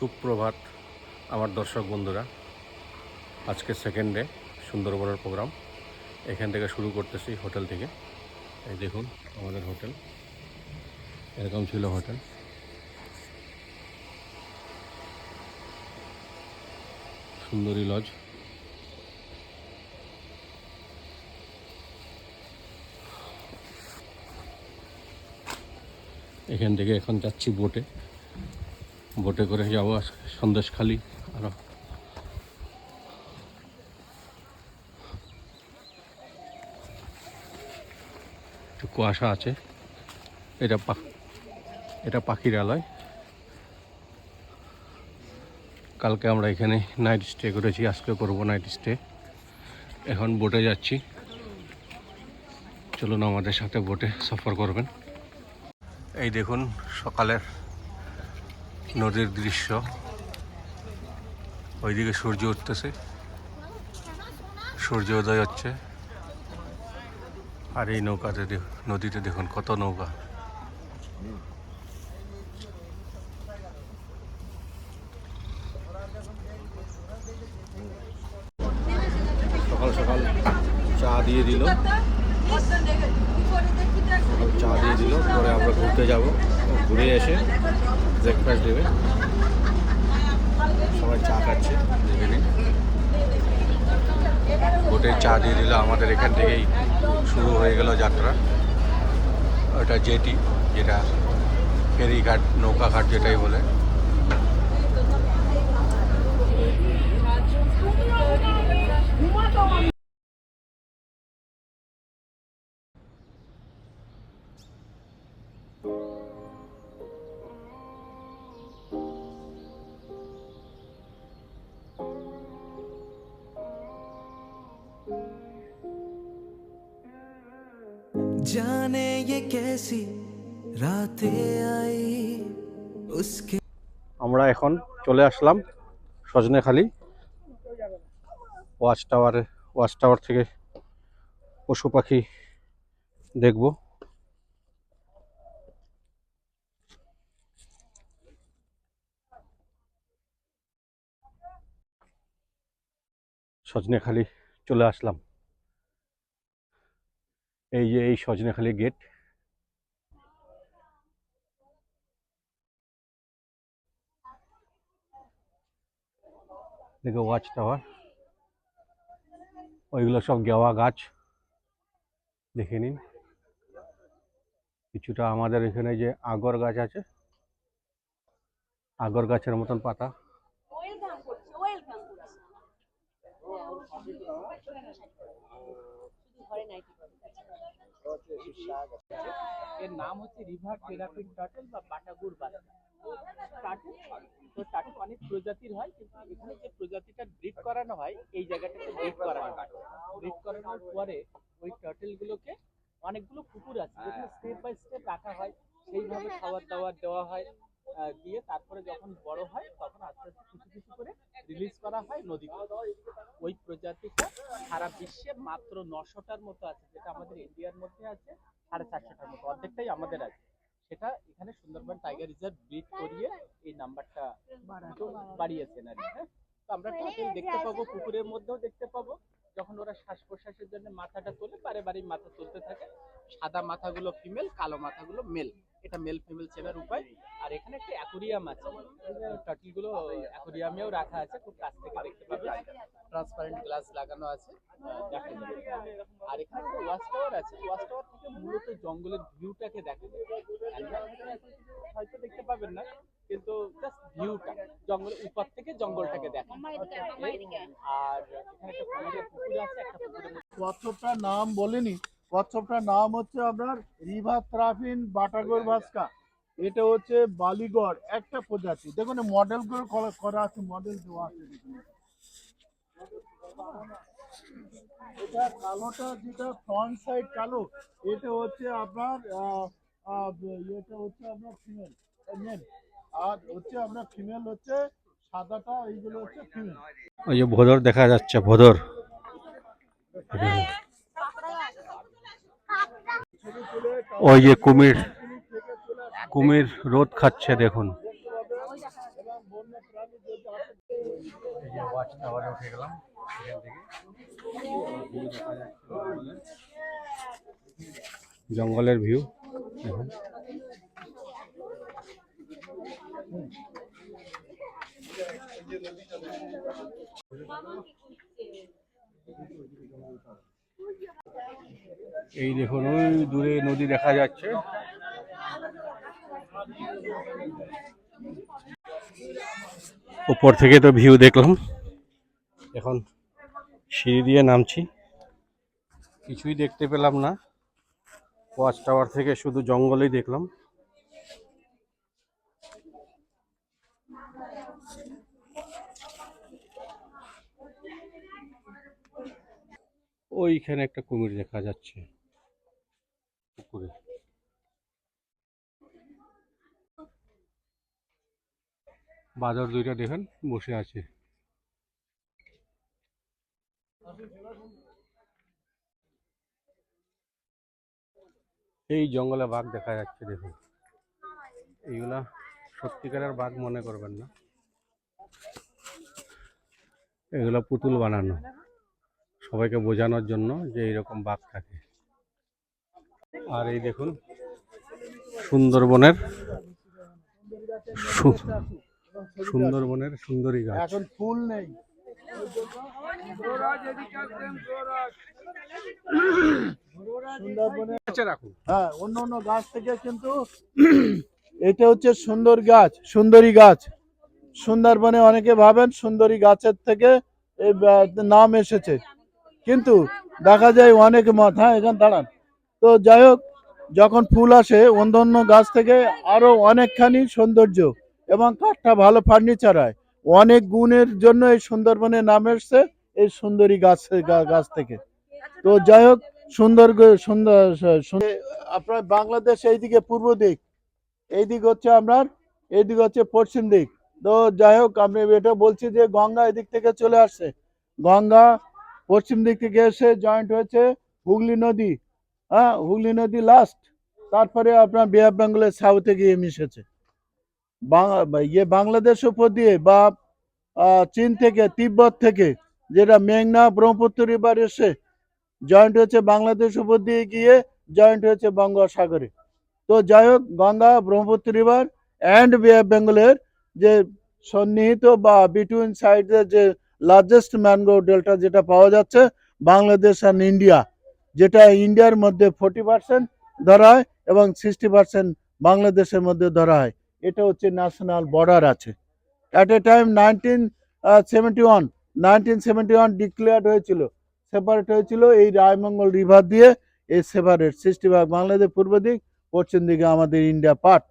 সুপ্রভাত আমার দর্শক বন্ধুরা। আজকে সেকেন্ড ডে সুন্দরবনের প্রোগ্রাম এখান থেকে শুরু করতেছি, হোটেল থেকে। এই দেখুন আমাদের হোটেল, এরকম ছিল হোটেল। সুন্দরী লজ। এখান থেকে এখন যাচ্ছি বোটে, বোটে করে যাবো সন্দেশখালি। আরও একটু কুয়াশা আছে। এটা পাখিরালয়। কালকে আমরা এখানে নাইট স্টে করেছি, আজকে করবো নাইট স্টে। এখন বোটে যাচ্ছি, চলুন আমাদের সাথে বোটে সফর করবেন। এই দেখুন সকালের নদীর দৃশ্য, ওইদিকে সূর্য উঠতেছে, সূর্য উদয় হচ্ছে। আর এই নৌকাতে নদীতে দেখুন কত নৌকা। সকাল সকাল চা দিয়ে দিল, পরে আমরা ঘুরতে যাব। ঘুরে এসে ব্রেকফাস্ট দেবে, সবাই চা খাচ্ছে। দেখে নিন, বোটে চা দিয়ে দিল। আমাদের এখান থেকেই শুরু হয়ে গেল যাত্রা। ওটা জেটি, যেটা ফেরিঘাট, নৌকাঘাট যেটাই বলে। जाने ये कैसी रातें आई उसके। আমরা এখন চলে আসলাম সজনেখালি ওয়াচ টাওয়ারে। ওয়াচ টাওয়ার থেকে পশু পাখি দেখব। সজনেখালি চলে আসলাম। এই যে এই সজনেখালি গেট। দেখো ওয়াচ টাওয়ার, ওইগুলো সব গেওয়া গাছ, দেখে নিন। কিছুটা আমাদের এখানে যে আগর গাছ আছে, আগর গাছের মতন পাতা। এর নাম হচ্ছে রিভার টেরাপিন টার্টল বা বাটাগুর বাচ্চা টার্টল। তো টার্টল অনেক প্রজাতির হয়, কিন্তু এখানে যে প্রজাতিটা ব্রিড করানো হয় এই জায়গাটাতে ব্রিড করানো হয়। ব্রিড করানোর পরে ওই টার্টলগুলোকে অনেকগুলো পুকুর আছে যেখানে স্টেপ বাই স্টেপ রাখা হয়, সেইভাবে খাবার দাবার দেওয়া হয়, দিয়ে তারপরে যখন বড় হয় তখন আস্তে আস্তে কিছু কিছু করে রিলিজ করা হয় নদীতে। ওই প্রজাতিটা সারা বিশ্বে মাত্র 900টার মতো আছে, যেটা আমাদের ইন্ডিয়ার মধ্যে আছে 450টার মতো, অর্ধেকটাই আমাদের আছে। সেটা এখানে সুন্দরবন টাইগার রিজার্ভ ব্রিড করিয়ে এই নাম্বারটা বাড়িয়েছেন আর কি। হ্যাঁ, তো আমরা টার্টল দেখতে পাবো, পুকুরের মধ্যেও দেখতে পাবো। যখন ওরা শ্বাস প্রশ্বাসের জন্য মাথাটা তোলে, বারে বারে মাথা তুলতে থাকে। সাদা মাথাগুলো ফিমেল, কালো মাথাগুলো মেল। এটা মেল ফিমেল চেনার উপায়। আর এখানে একটা অ্যাকোরিয়াম আছে, টার্টলগুলো অ্যাকোরিয়ামেও রাখা আছে, খুব কাছ থেকে দেখতে পাবে। ট্রান্সপারেন্ট গ্লাস লাগানো আছে, দেখা যাবে। আর এখানে একটা ওয়াচ টাওয়ার আছে, ওয়াচ টাওয়ার থেকে মূলত জঙ্গলের ভিউটাকে দেখা যায়। হয়তো দেখতে পাবেন না, কিন্তু জাস্ট ভিউটা, জঙ্গলের উপর থেকে জঙ্গলটাকে দেখা। আর এখানে একটা পানির পুকুর আছে, একটা পুকুরের মধ্যে কচ্ছপটার নাম বলিনি। কচ্ছপটার নাম হচ্ছে আপনার রিভার ট্রাফিন বাটাগোর ভাস্কা। এটা হচ্ছে বালিগড় একটা প্রজাতি। দেখুন মডেল করে করা আছে, মডেল দেওয়া আছে। এটা কালোটা, যেটা ফ্রন্ট সাইড কালো, এটা হচ্ছে আপনার এটা হচ্ছে আপনার ফিমেল মেল, আর হচ্ছে আপনার ফিমেল হচ্ছে সাদাটা, এইগুলো হচ্ছে ফিমেল। ওই যে ভোদর দেখা যাচ্ছে, ভোদর। ওই যে কুমির, কুমির রোদ খাচ্ছে দেখুন। এবং বন্য প্রাণী যদি আসে এই যে ওয়াচ টাওয়ারে উঠে গেলাম এখান থেকে view দেখা যাচ্ছে জঙ্গলের ভিউ দেখুন। এই দেখুন ওই দূরে নদী দেখা যাচ্ছে। উপর থেকে তো ভিউ দেখলাম, এখন সিঁড়ি দিয়ে নামছি, কিছুই দেখতে পেলাম না, ওয়াচ টাওয়ার থেকে শুধু জঙ্গলই দেখলাম। ওইখানে একটা কুমির দেখা যাচ্ছে পুকুরে। বাদর দুইটা দেখেন বসে আছে। এই জঙ্গলে বাঘ দেখা যাচ্ছে দেখুন। এইগুলা সত্যিকারের বাঘ মনে করবেন না, এগুলা পুতুল বানানো সবাইকে বোঝানোর জন্য যে এইরকম বাঘ থাকে। আর এই দেখুন সুন্দরবনের সুন্দরবনের সুন্দরী গাছ। এখন ফুল নেই। সুন্দরবনে রাখুন। হ্যাঁ, অন্য অন্য গাছ থেকে কিন্তু এটা হচ্ছে সুন্দর গাছ, সুন্দরী গাছ। সুন্দরবনে অনেকে ভাবেন সুন্দরী গাছের থেকে এই নাম এসেছে, কিন্তু দেখা যায় অনেকে মত, হ্যাঁ এখানে দাঁড়ান। তো যাই হোক, যখন ফুল আসে অন্য অন্য গাছ থেকে আরো অনেকখানি সৌন্দর্য এবং কাঠটা ভালো ফার্নিচার হয়, অনেক গুণের জন্য এই সুন্দরবনের নাম এসছে এই সুন্দরী গাছ থেকে। তো যাই হোক, সুন্দর সুন্দর আপনার বাংলাদেশ এইদিকে পূর্ব দিক, এইদিক হচ্ছে আপনার, এইদিক হচ্ছে পশ্চিম দিক। তো যাই হোক, আমি এটা বলছি যে গঙ্গা এদিক থেকে চলে আসছে, গঙ্গা পশ্চিম দিক থেকে এসে জয়েন্ট হয়েছে হুগলি নদী। হ্যাঁ, হুগলি নদী লাস্ট, তারপরে আপনার বে অফ বেঙ্গলের সাউথে গিয়ে মিশেছে। বাংলাদেশ উপর দিয়ে বা চীন থেকে, তিব্বত থেকে, যেটা মেঘনা ব্রহ্মপুত্র রিভার এসে জয়েন্ট হচ্ছে বাংলাদেশ উপর দিয়ে গিয়ে জয়েন্ট হয়েছে বঙ্গোপসাগরে। তো যাই হোক, গঙ্গা ব্রহ্মপুত্র রিভার অ্যান্ড বে অফ বেঙ্গলের যে সন্নিহিত বা বিটুইন সাইডের যে লার্জেস্ট ম্যানগ্রোভ ডেল্টা যেটা পাওয়া যাচ্ছে বাংলাদেশ অ্যান্ড ইন্ডিয়া, যেটা ইন্ডিয়ার মধ্যে 40% ধরা হয় এবং 60% বাংলাদেশের মধ্যে ধরা হয়, এটা হচ্ছে ন্যাশনাল বর্ডার আছে। অ্যাট এ টাইম 1971 ডিক্লেয়ার্ড হয়েছিল, সেপারেট হয়েছিল এই রায়মঙ্গল রিভার দিয়ে। এই সেপারেট 60 ভাগ বাংলাদেশ পূর্ব দিক, পশ্চিম দিকে আমাদের ইন্ডিয়া পার্ট।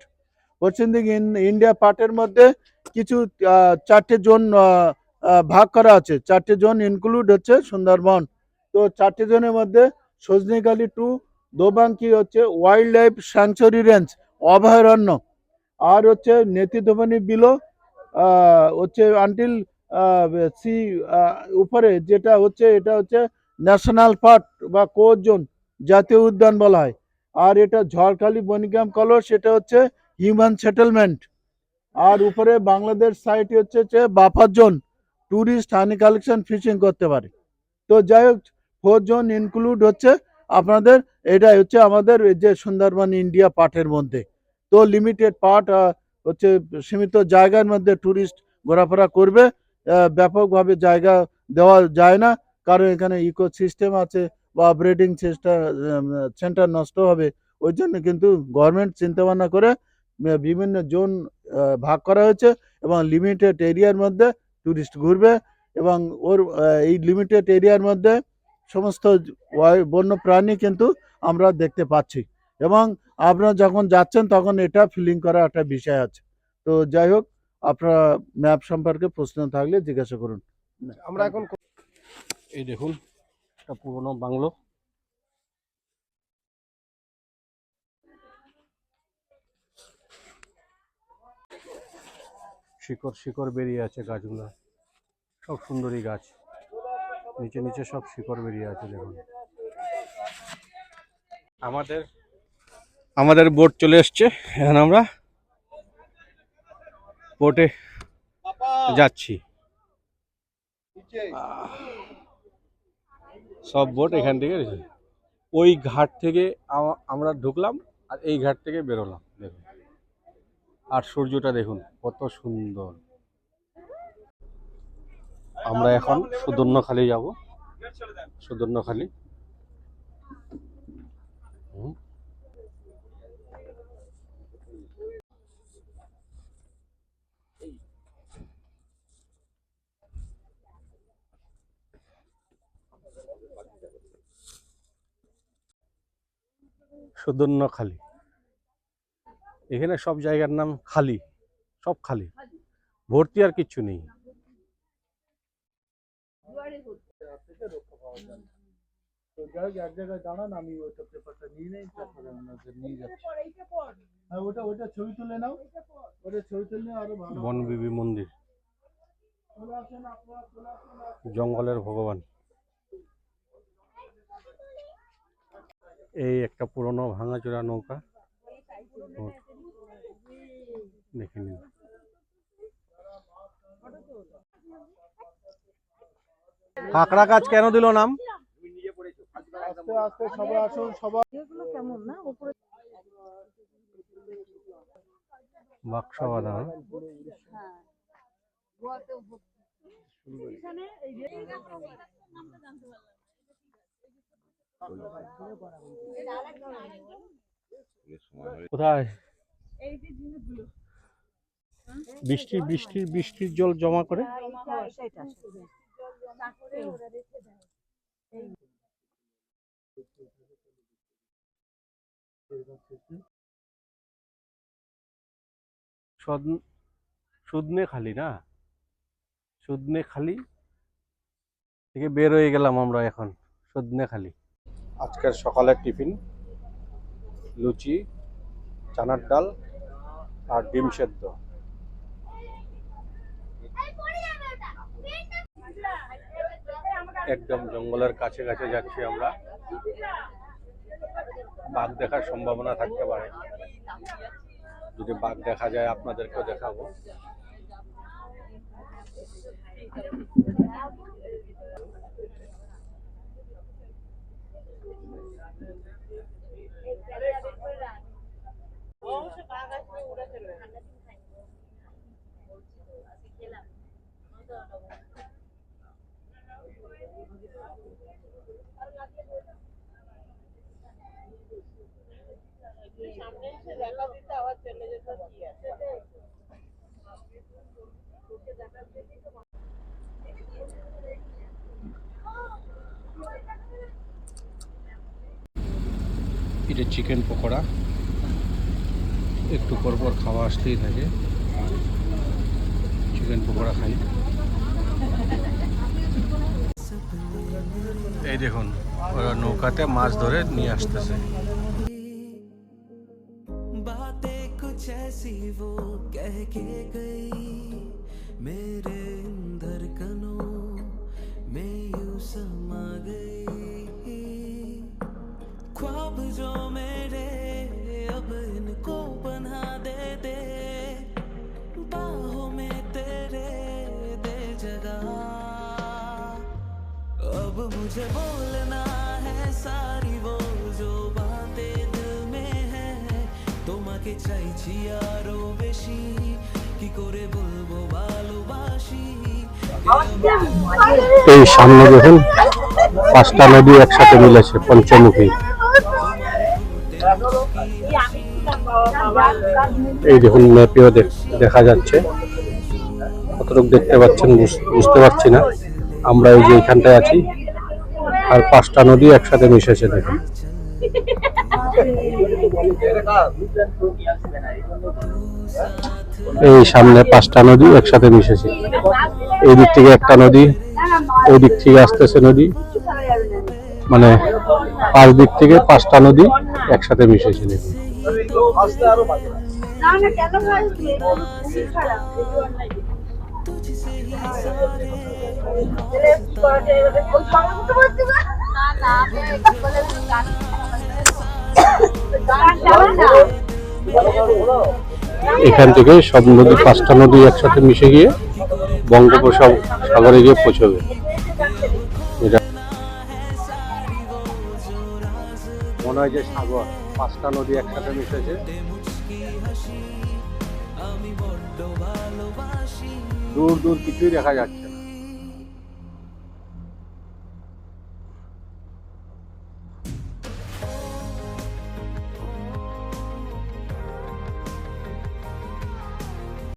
পশ্চিম দিকে ইন্ডিয়া পার্টের মধ্যে কিছু 4টে জোন ভাগ করা আছে, 4টে জোন ইনক্লুড হচ্ছে সুন্দরবন। তো 4টে জোনের মধ্যে সজনেখালি 2, দোবাঙ্কি হচ্ছে ওয়াইল্ড লাইফ স্যাংচুরি রেঞ্জ, অভয়ারণ্য, আর হচ্ছে নেতিধবনী বিলো হচ্ছে আনটিল সি উপরে যেটা হচ্ছে, এটা হচ্ছে ন্যাশনাল পার্ক বা কোর জোন, জাতীয় উদ্যান বলা হয়। আর এটা ঝড়খালি বনিগ্রাম কলস, এটা হচ্ছে হিউম্যান সেটেলমেন্ট। আর উপরে বাংলাদেশ সাইট হচ্ছে buffer zone, tourist honey collection fishing করতে পারে। তো যাই হোক, 4 জোন ইনক্লুড হচ্ছে আপনাদের, এটা হচ্ছে আমাদের এই যে সুন্দরবন ইন্ডিয়া পার্টের মধ্যে। তো লিমিটেড পার্ট হচ্ছে সীমিত জায়গার মধ্যে ট্যুরিস্ট ঘোরাফেরা করবে, ব্যাপকভাবে জায়গা দেওয়া যায় না, কারণ এখানে ইকো সিস্টেম আছে বা ব্রিডিং সেন্টার নষ্ট হবে। ওই জন্য কিন্তু গভর্নমেন্ট চিন্তাভাবনা করে বিভিন্ন জোন ভাগ করা হয়েছে এবং লিমিটেড এরিয়ার মধ্যে ট্যুরিস্ট ঘুরবে, এবং ওর এই লিমিটেড এরিয়ার মধ্যে সমস্ত বন্য প্রাণী কিন্তু আমরা দেখতে পাচ্ছি, এবং আপনারা যখন যাচ্ছেন তখন এটা ফিলিং করা একটা বিষয় আছে। তো যাই হোক, আপনারা ম্যাপ সম্পর্কে প্রশ্ন থাকলে জিজ্ঞাসা করুন। আমরা এখন এই দেখুন একটা পুরনো বাংলো, শিকড় শিকড় বেরিয়ে আছে গাছগুলো, সব সুন্দরী গাছ, নিচে নিচে সব শিকড় বেরিয়ে আছে দেখুন। আমাদের বোট চলে এসছে, এখন আমরা বোটে যাচ্ছি। সব বোট এখান থেকে ওই ঘাট থেকে আমরা ঢুকলাম আর এই ঘাট থেকে বেরোলাম। দেখুন আর সূর্যটা দেখুন কত সুন্দর। আমরা এখন সুদর্ণখালি যাব। সুদর্ণখালি সুদর্ণখালি, এখানে সব জায়গার নাম খালি, সব খালি, ভর্তি আর কিচ্ছু নেই। তো যাই হোক, এক জায়গায় দাঁড়ান, আমি ওইটা পেপারটা নিয়ে নেই, তারপরে আপনাদের নিয়ে যাচ্ছি। হ্যাঁ, ওটা ছবি তুলে নাও, ওটা ছবি তুললে আরো ভালো। বনবিবি মন্দির, চলে আসেন আপনারা, চলে আসেন। জঙ্গলের ভগবান। এই একটা পুরনো ভাঙাচোরা নৌকা, দেখে নিন। কাঁকড়া গাছ কেন দিল নাম? আস্তে আস্তে সবাই আসুন, সবাই। বাক্সা বাঁধা। কোথায় বৃষ্টির জল জমা করে সুদনে খালি না, সুদনে খালি থেকে বের হয়ে গেলাম আমরা এখন সুদনে খালি। আজকের সকালের টিফিন লুচি, চানার ডাল আর ডিম সেদ্ধ। একদম জঙ্গলের কাছে কাছে যাচ্ছি আমরা, বাঘ দেখার সম্ভাবনা থাকতে পারে, যদি বাঘ দেখা যায় আপনাদেরকেও দেখাবো। এটা চিকেন পকোড়া, একটু পর পর খাওয়া আসতেই থাকে। চিকেন পকোড়া খাই। এই দেখুন ওরা নৌকাতে মাছ ধরে নিয়ে আসতেছে। बातें कुछ ऐसी वो कह के गई, मेरे धड़कनों में यूं समा गई। ख्वाब जो मेरे अब इनको बना दे बाहों में तेरे दे जगह। अब मुझे बोलना है सारी वो जो बातें दिल में है, তোমাকে চাইছি আরো বেশি, কি করে বলবো ভালোবাসি। এই সামনে দেখুন 5টা নদী একসাথে মিলেছে, পঞ্চমুখী। এই দেখুন ম্যাপেও দেখা যাচ্ছে, কতটুকু দেখতে পাচ্ছেন বুঝতে পারছি না। আমরা এই যে এখানটায় আছি আর 5টা নদী একসাথে মিশেছে দেখুন। এই সামনে 5টা নদী একসাথে মিশেছে, এই দিক থেকে একটা নদী, ওই দিক থেকে আসতেছে নদী, মানে 5 দিক থেকে 5টা নদী একসাথে মিশেছে দেখুন। এখান থেকে সব নদী 5টা নদী একসাথে মিশে গিয়ে বঙ্গোপসাগরে গিয়ে পৌঁছবে। এটা মনে হয় যে সাগর, 5টা নদী একসাথে মিশেছে। দূর দূর কিছুই দেখা যাচ্ছে না।